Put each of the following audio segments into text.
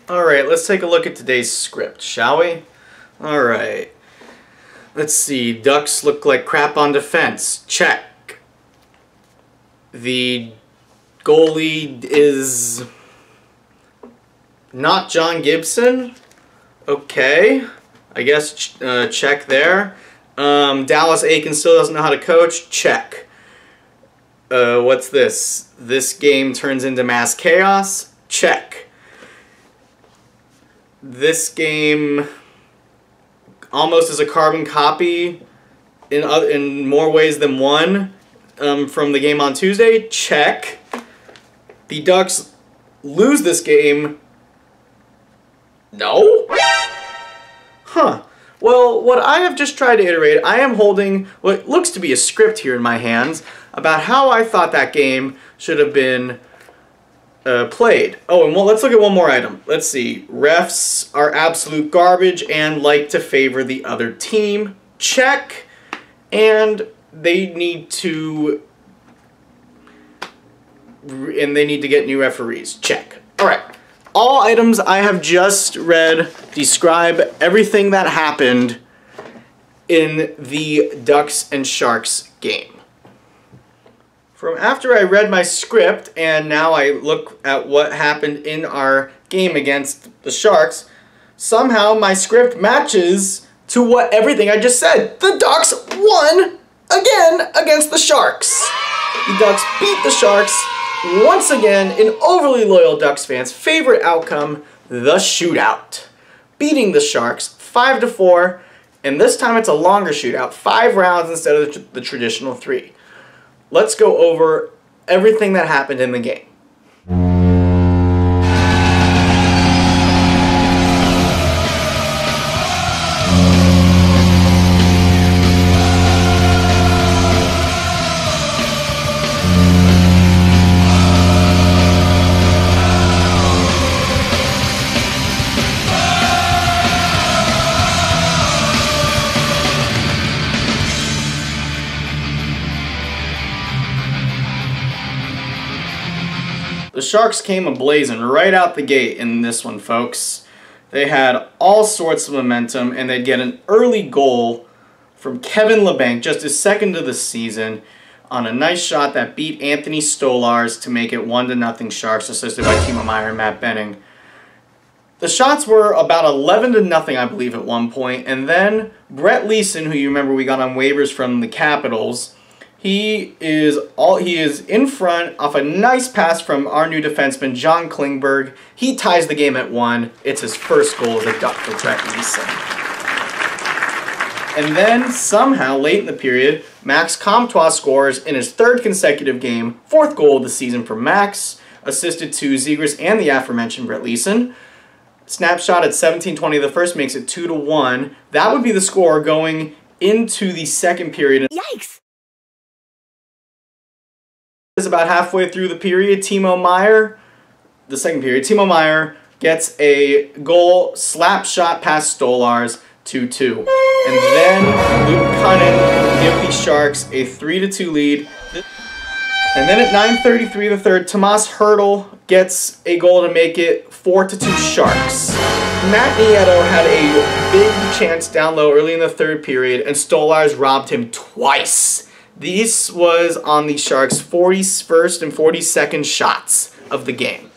Alright, let's take a look at today's script, shall we? Alright. Let's see. Ducks look like crap on defense. Check. The goalie is not John Gibson. Okay. I guess check there. Dallas Aiken still doesn't know how to coach. Check. What's this? This game turns into mass chaos. Check. This game almost is a carbon copy in more ways than one from the game on Tuesday. Check. The Ducks lose this game. No? Huh. Well, what I have just tried to iterate, I am holding what looks to be a script here in my hands about how I thought that game should have been played. Oh, and let's look at one more item. Let's see. Refs are absolute garbage and like to favor the other team. Check. And they need to get new referees. Check. All right. All items I have just read describe everything that happened in the Ducks and Sharks game. From after I read my script and now I look at what happened in our game against the Sharks, somehow my script matches to what everything I just said. The Ducks won again against the Sharks. The Ducks beat the Sharks once again in overly loyal Ducks fans' favorite outcome, the shootout. Beating the Sharks 5-4, and this time it's a longer shootout, 5 rounds instead of the traditional 3. Let's go over everything that happened in the game. The Sharks came ablazing right out the gate in this one, folks. They had all sorts of momentum, and they'd get an early goal from Kevin LeBanc, just his second of the season, on a nice shot that beat Anthony Stolarz to make it 1-0 Sharks, assisted by Timo Meier and Matt Benning. The shots were about 11-0, I believe, at one point, and then Brett Leeson, who you remember we got on waivers from the Capitals, He is in front off a nice pass from our new defenseman, John Klingberg. He ties the game at 1. It's his first goal as a Duck for Brett Leeson. And then, somehow, late in the period, Max Comtois scores in his 3rd consecutive game, 4th goal of the season for Max, assisted to Zegras and the aforementioned Brett Leeson. Snapshot at 17:20 the first makes it 2-1. That would be the score going into the second period. Yikes! Is about halfway through the period, Timo Meier gets a goal, slap shot past Stolarz, 2-2. And then Luke Cunnin will give the Sharks a 3-2 lead. And then at 9:33 the third, Tomas Hertl gets a goal to make it 4-2 Sharks. Matt Nieto had a big chance down low early in the third period, and Stolarz robbed him twice. This was on the Sharks' 41st and 42nd shots of the game.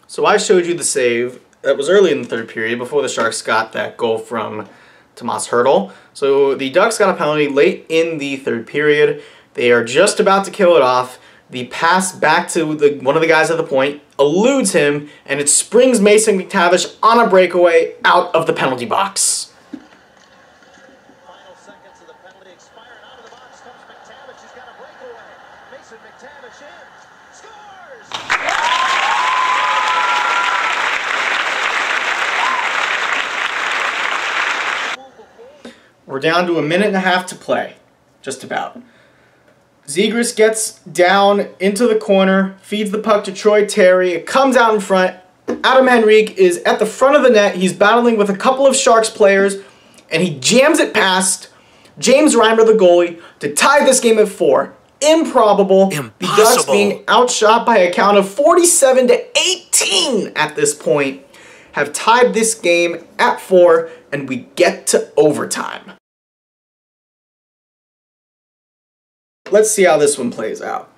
So I showed you the save that was early in the third period before the Sharks got that goal from Tomas Hertl. So the Ducks got a penalty late in the third period. They are just about to kill it off. The pass back to one of the guys at the point eludes him, and it springs Mason McTavish on a breakaway out of the penalty box. Final seconds of the penalty expire, and out of the box comes McTavish. He's got a breakaway. Mason McTavish in. Scores! We're down to 1.5 minutes to play. Just about. Zegras gets down into the corner, feeds the puck to Troy Terry. It comes out in front. Adam Henrique is at the front of the net. He's battling with a couple of Sharks players, and he jams it past James Reimer, the goalie, to tie this game at 4. Improbable. The Ducks being outshot by a count of 47-18 at this point have tied this game at 4, and we get to overtime. Let's see how this one plays out.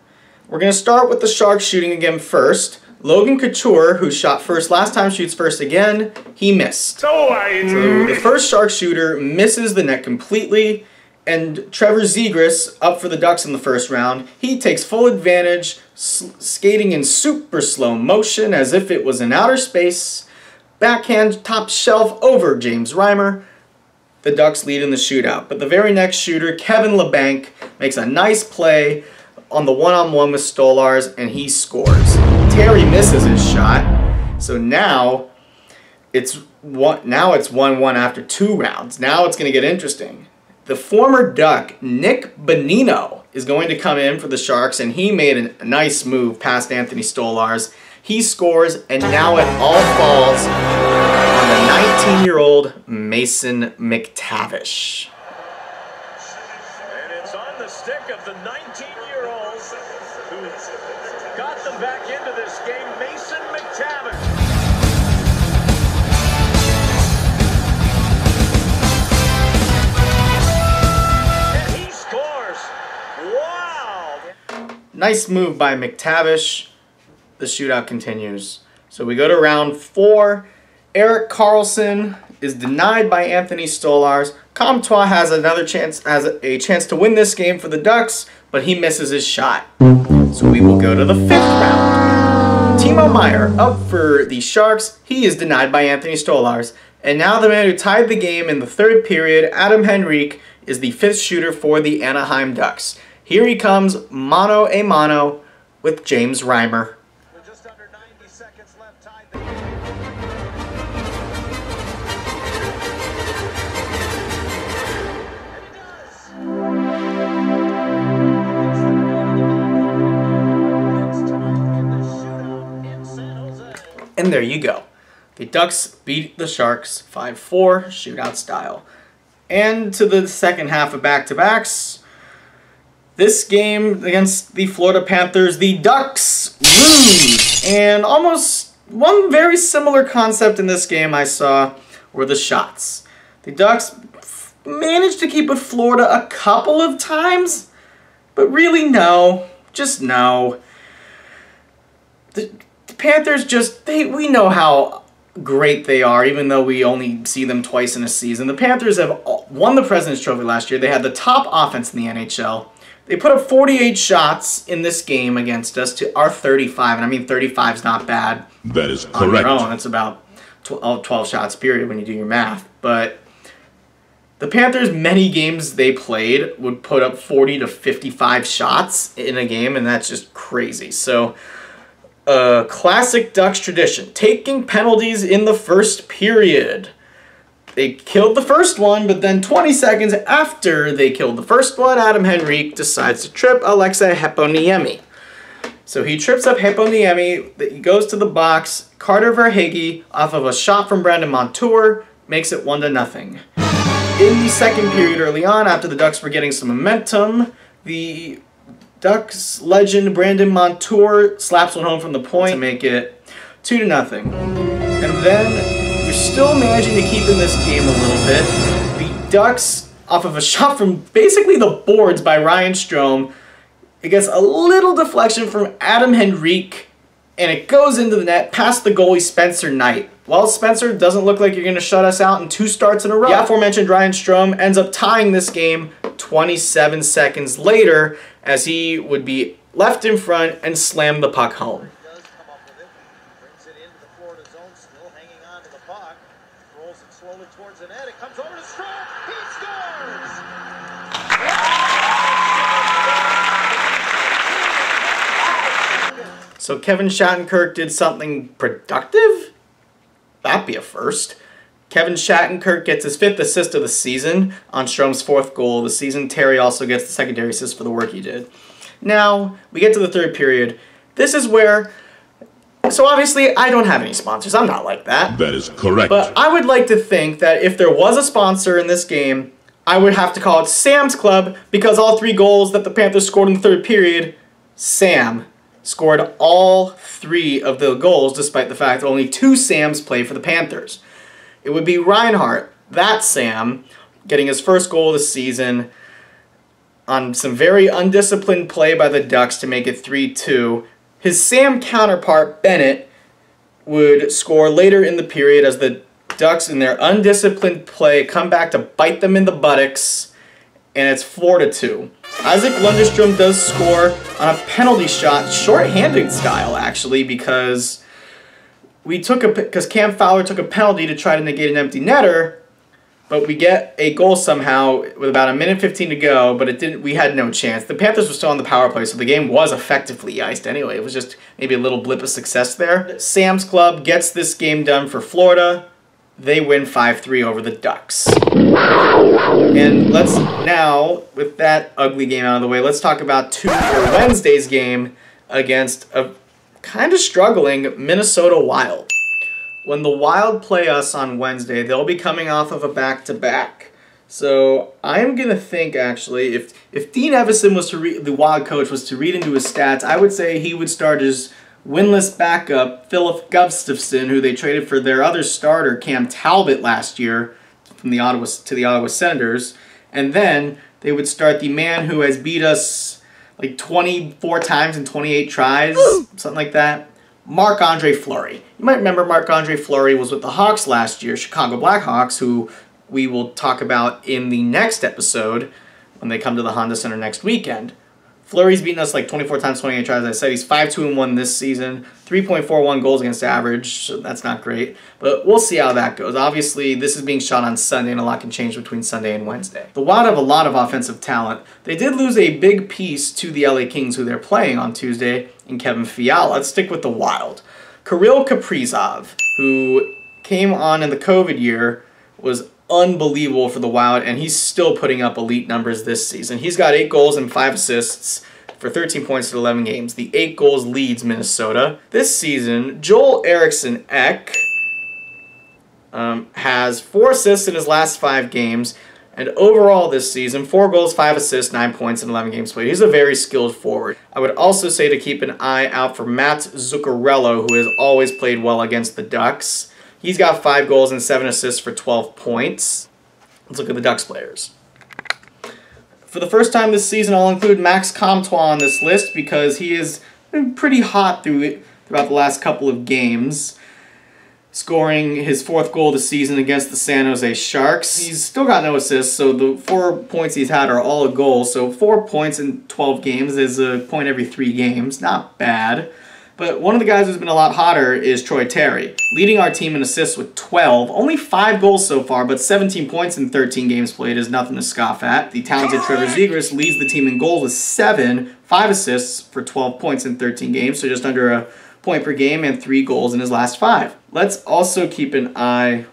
We're going to start with the Sharks shooting again first. Logan Couture, who shot first last time, shoots first again. He missed. So the first Sharks shooter misses the net completely, and Trevor Zegras, up for the Ducks in the first round, he takes full advantage, skating in super slow motion as if it was in outer space. Backhand top shelf over James Reimer. The Ducks lead in the shootout. But the very next shooter, Kevin LeBanc, makes a nice play on the one-on-one with Stolars, and he scores. Terry misses his shot, so now it's 1-1 after 2 rounds. Now it's going to get interesting. The former Duck, Nick Bonino, is going to come in for the Sharks, and he made a nice move past Anthony Stolars. He scores, and now it all falls on the 19-year-old Mason McTavish. And it's on the stick of the 19-year-old who got them back into this game, Mason McTavish. And he scores. Wow. Nice move by McTavish. The shootout continues. So we go to round 4. Eric Carlson is denied by Anthony Stolars. Comtois has a chance to win this game for the Ducks, but he misses his shot. So we will go to the 5th round. Timo Meier up for the Sharks. He is denied by Anthony Stolars. And now the man who tied the game in the 3rd period, Adam Henrique, is the 5th shooter for the Anaheim Ducks. Here he comes, mano a mano with James Reimer. With just under 90 seconds left, tied And there you go. The Ducks beat the Sharks 5-4, shootout style. And to the second half of back-to-backs. This game against the Florida Panthers, the Ducks lose. And almost one very similar concept in this game I saw were the shots. The Ducks managed to keep with Florida a couple of times, but really no, just no. The Panthers just, we know how great they are, even though we only see them twice in a season. The Panthers have won the President's Trophy last year. They had the top offense in the NHL. They put up 48 shots in this game against us to our 35, and I mean 35 is not bad. That is correct. On your own, it's about 12 shots period when you do your math. But the Panthers, many games they played, would put up 40 to 55 shots in a game, and that's just crazy. So, classic Ducks tradition, taking penalties in the first period. They killed the first one, but then 20 seconds after they killed the first one, Adam Henrique decides to trip Alexei Heponiemi. So he trips up Heponiemi, he goes to the box, Carter Verhaeghe, off of a shot from Brandon Montour, makes it 1-0. In the second period early on, after the Ducks were getting some momentum, the Ducks legend Brandon Montour slaps one home from the point to make it 2-0. And then we're still managing to keep in this game a little bit. The Ducks, off of a shot from basically the boards by Ryan Strome, it gets a little deflection from Adam Henrique, and it goes into the net past the goalie Spencer Knight. Well, Spencer, doesn't look like you're going to shut us out in 2 starts in a row. The aforementioned Ryan Strome ends up tying this game 27 seconds later, as he would be left in front and slam the puck home. Slowly towards the net. It comes over to Strome. He scores! So Kevin Shattenkirk did something productive? That'd be a first. Kevin Shattenkirk gets his 5th assist of the season on Strome's 4th goal of the season. Terry also gets the secondary assist for the work he did. Now, we get to the 3rd period. This is where So obviously, I don't have any sponsors. I'm not like that. That is correct. But I would like to think that if there was a sponsor in this game, I would have to call it Sam's Club, because all 3 goals that the Panthers scored in the 3rd period, Sam scored all 3 of the goals, despite the fact that only 2 Sams play for the Panthers. It would be Reinhardt, that Sam, getting his first goal of the season on some very undisciplined play by the Ducks to make it 3-2. His Sam counterpart, Bennett, would score later in the period as the Ducks, in their undisciplined play, come back to bite them in the buttocks, and it's 4-2. Isaac Lundestrom does score on a penalty shot, short-handed style actually, because Cam Fowler took a penalty to try to negate an empty netter, but we get a goal somehow with about 1:15 to go, but it didn't. We had no chance. The Panthers were still on the power play, so the game was effectively iced anyway. It was just maybe a little blip of success there. Sam's Club gets this game done for Florida. They win 5-3 over the Ducks. And let's now, with that ugly game out of the way, let's talk about Wednesday's game against a kind of struggling Minnesota Wild. When the Wild play us on Wednesday, they'll be coming off of a back-to-back. So I'm going to think, actually, if Dean Evison was to read, the Wild coach was to read into his stats, I would say he would start his winless backup, Philip Gustafsson, who they traded for their other starter, Cam Talbot, last year from the Ottawa Senators. And then they would start the man who has beat us like 24 times in 28 tries, something like that, Marc-Andre Fleury. You might remember Marc-Andre Fleury was with the Hawks last year, Chicago Blackhawks, who we will talk about in the next episode when they come to the Honda Center next weekend. Fleury's beaten us like 24 times, 28 tries. As I said, he's 5-2-1 this season, 3.41 goals against average, so that's not great. But we'll see how that goes. Obviously, this is being shot on Sunday, and a lot can change between Sunday and Wednesday. The Wild have a lot of offensive talent. They did lose a big piece to the LA Kings, who they're playing on Tuesday, in Kevin Fiala. Let's stick with the Wild. Kirill Kaprizov, who came on in the COVID year, was unbelievable for the Wild, and he's still putting up elite numbers this season. He's got 8 goals and 5 assists for 13 points in 11 games. The 8 goals leads Minnesota. This season, Joel Eriksson Ek has 4 assists in his last 5 games, and overall this season, 4 goals, 5 assists, 9 points in 11 games played. He's a very skilled forward. I would also say to keep an eye out for Matt Zuccarello, who has always played well against the Ducks. He's got 5 goals and 7 assists for 12 points. Let's look at the Ducks players. For the first time this season, I'll include Max Comtois on this list because he has been pretty hot throughout the last couple of games, scoring his 4th goal of the season against the San Jose Sharks. He's still got no assists, so the 4 points he's had are all a goal. So 4 points in 12 games is a point every 3 games. Not bad. But one of the guys who's been a lot hotter is Troy Terry, leading our team in assists with 12. Only 5 goals so far, but 17 points in 13 games played is nothing to scoff at. The talented Trevor Zegras leads the team in goals with 5 assists for 12 points in 13 games, so just under a point per game, and 3 goals in his last 5. Let's also keep an eye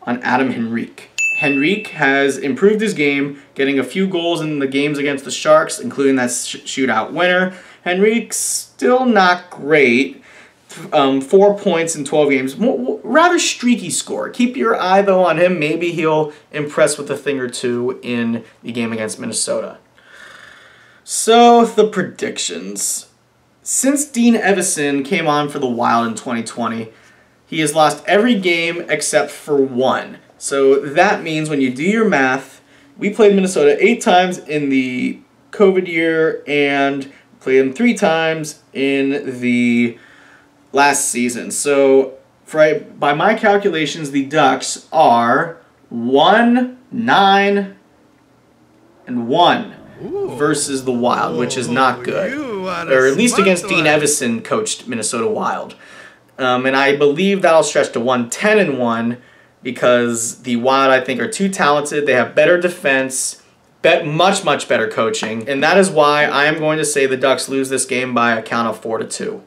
on Adam Henrique. Henrique has improved his game, getting a few goals in the games against the Sharks, including that shootout winner. Henrique's still not great. 4 points in 12 games. Rather streaky score. Keep your eye, though, on him. Maybe he'll impress with a thing or two in the game against Minnesota. So, the predictions. Since Dean Evison came on for the Wild in 2020, he has lost every game except for 1. So that means when you do your math, we played Minnesota 8 times in the COVID year and played them 3 times in the last season. So by my calculations, the Ducks are 1-9-1 versus the Wild, which is not good. Or at least against Dean Evison coached Minnesota Wild. And I believe that'll stretch to 1-10-1 because the Wild, I think, are too talented. They have better defense, much, much better coaching. And that is why I am going to say the Ducks lose this game by a count of 4-2.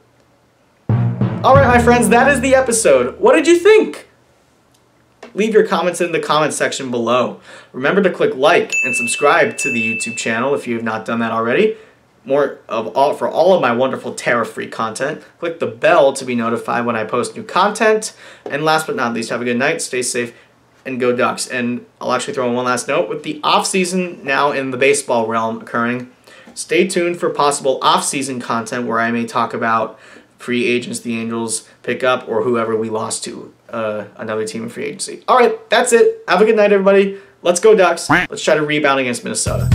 All right, my friends, that is the episode. What did you think? Leave your comments in the comment section below. Remember to click like and subscribe to the YouTube channel if you have not done that already. for all of my wonderful tariff-free content. Click the bell to be notified when I post new content. And last but not least, have a good night, stay safe, and go Ducks. And I'll actually throw in one last note. With the off-season now in the baseball realm occurring, stay tuned for possible off-season content where I may talk about free agents the Angels pick up or whoever we lost to another team in free agency. All right, that's it. Have a good night, everybody. Let's go Ducks. Let's try to rebound against Minnesota.